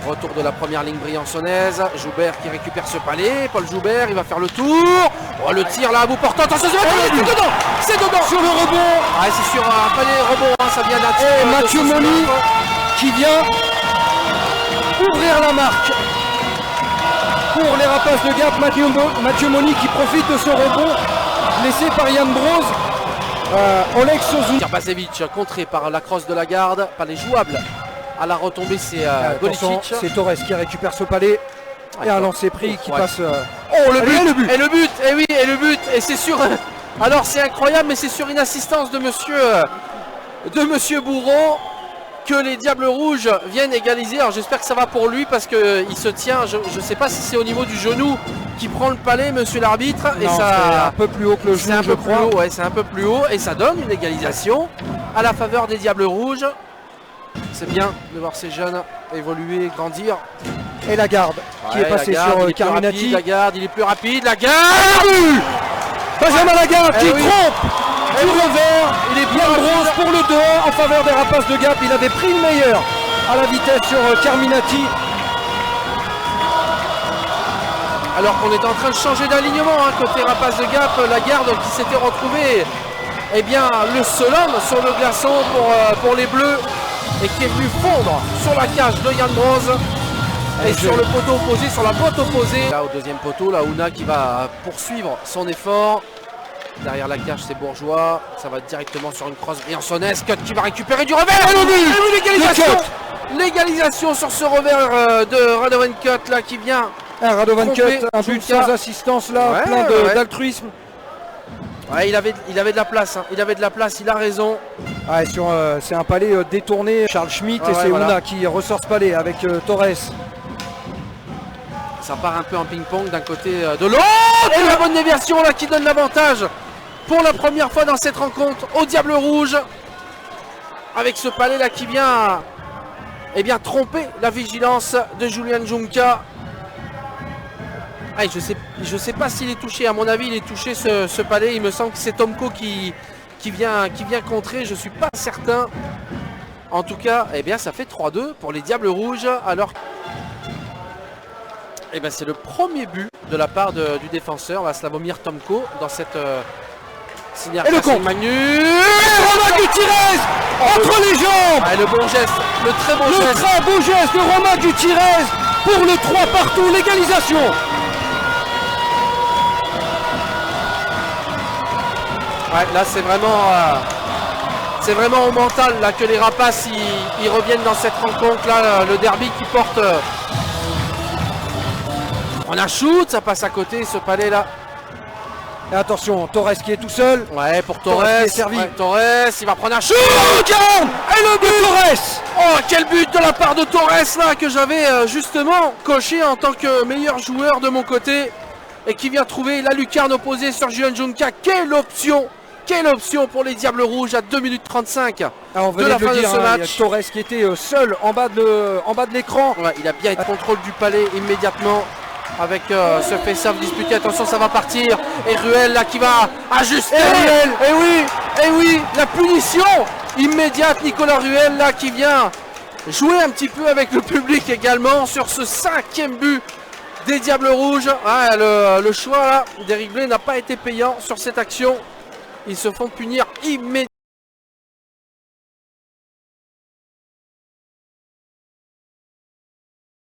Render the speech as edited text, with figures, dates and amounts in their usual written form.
Retour de la première ligne briançonnaise. Joubert qui récupère ce palais. Paul Joubert, il va faire le tour. Oh, le tir là à bout portant. Attention, c'est dedans. C'est dedans. Sur le rebond. Ah, c'est sur un palais rebond. Hein, ça vient d'un tir. Et Mathieu Moni qui vient ouvrir la marque. Pour les Rapaces de Gap, Mathieu Moni qui profite de ce rebond laissé par Yann Broz. Oleg Sozou. Bazevic contré par la crosse de la garde. Palais jouable. À la retombée, c'est Golicic. C'est Torres qui récupère ce palais. Et un lancer pris qui passe. Oh, le but, et le but. Et oui, et le but. Et c'est sur. Alors c'est incroyable, mais c'est sur une assistance de monsieur Bourreau que les Diables Rouges viennent égaliser. Alors j'espère que ça va pour lui parce qu'il se tient. Je ne sais pas si c'est au niveau du genou qui prend le palais, monsieur l'arbitre. Et ça, c'est un peu plus haut que le genou, je crois. Ouais, c'est un peu plus haut et ça donne une égalisation à la faveur des Diables Rouges. C'est bien de voir ces jeunes évoluer, grandir. Et la garde qui est passée sur Carminati. La garde, il est plus rapide. La garde. Benjamin Lagarde qui trompe du revers. Il est bien bronze pour le 2-1 en faveur des Rapaces de Gap. Il avait pris le meilleur à la vitesse sur Carminati. Alors qu'on était en train de changer d'alignement côté Rapaces de Gap, Lagarde qui s'était retrouvé le seul homme sur le glaçon pour les Bleus et qui est venu fondre sur la cage de Yann Broz. Et sur le poteau opposé, sur la boîte opposée. Là au deuxième poteau, là Ouna qui va poursuivre son effort. Derrière la cage, c'est Bourgeois. Ça va directement sur une crosse briançonnaise. Cut qui va récupérer du revers. L'égalisation. L'égalisation sur ce revers de Radovan Cut là qui vient. Radovan Cut, un but sans assistance là, plein d'altruisme. Ouais, il avait de la place. Il avait de la place, il a raison. Ouais, c'est un palais détourné. Charles Schmitt et c'est Ouna qui ressort ce palais avec Torres. Ça part un peu en ping-pong d'un côté de l'autre. Et la bonne déviation là qui donne l'avantage pour la première fois dans cette rencontre au Diable Rouge. Avec ce palais là qui vient tromper la vigilance de Julian Junca. Je sais pas s'il est touché. À mon avis, il est touché ce palais. Il me semble que c'est Tomko qui vient contrer. Je suis pas certain. En tout cas, ça fait 3-2 pour les Diables Rouges. Alors c'est le premier but de la part du défenseur, Slavomir Tomko, dans cette et le contre Manu. Romain Gutiérrez entre les jambes. Le bon geste, le très beau geste. Le très beau geste de Romain Gutiérrez pour le 3 partout, l'égalisation. Là c'est vraiment au mental là, que les Rapaces ils reviennent dans cette rencontre là, le derby qui porte. On a shoot, ça passe à côté ce palais là. Et attention, Torres qui est tout seul. Ouais, pour Torres. Torres, il va prendre un shoot. Et le but Torres. Oh, quel but de la part de Torres là que j'avais justement coché en tant que meilleur joueur de mon côté. Et qui vient trouver la lucarne opposée sur Julian Junca. Quelle option pour les Diables Rouges à 2 minutes 35 de la fin de ce match. Torres qui était seul en bas de l'écran. Il a bien été contrôle du palais immédiatement avec ce face-off disputé. Attention, ça va partir. Et Ruel là qui va ajuster. Et oui, la punition immédiate. Nicolas Ruel là qui vient jouer un petit peu avec le public également sur ce 5e but des Diables Rouges. Le choix d'Éric Blais n'a pas été payant sur cette action. Ils se font punir immédiatement.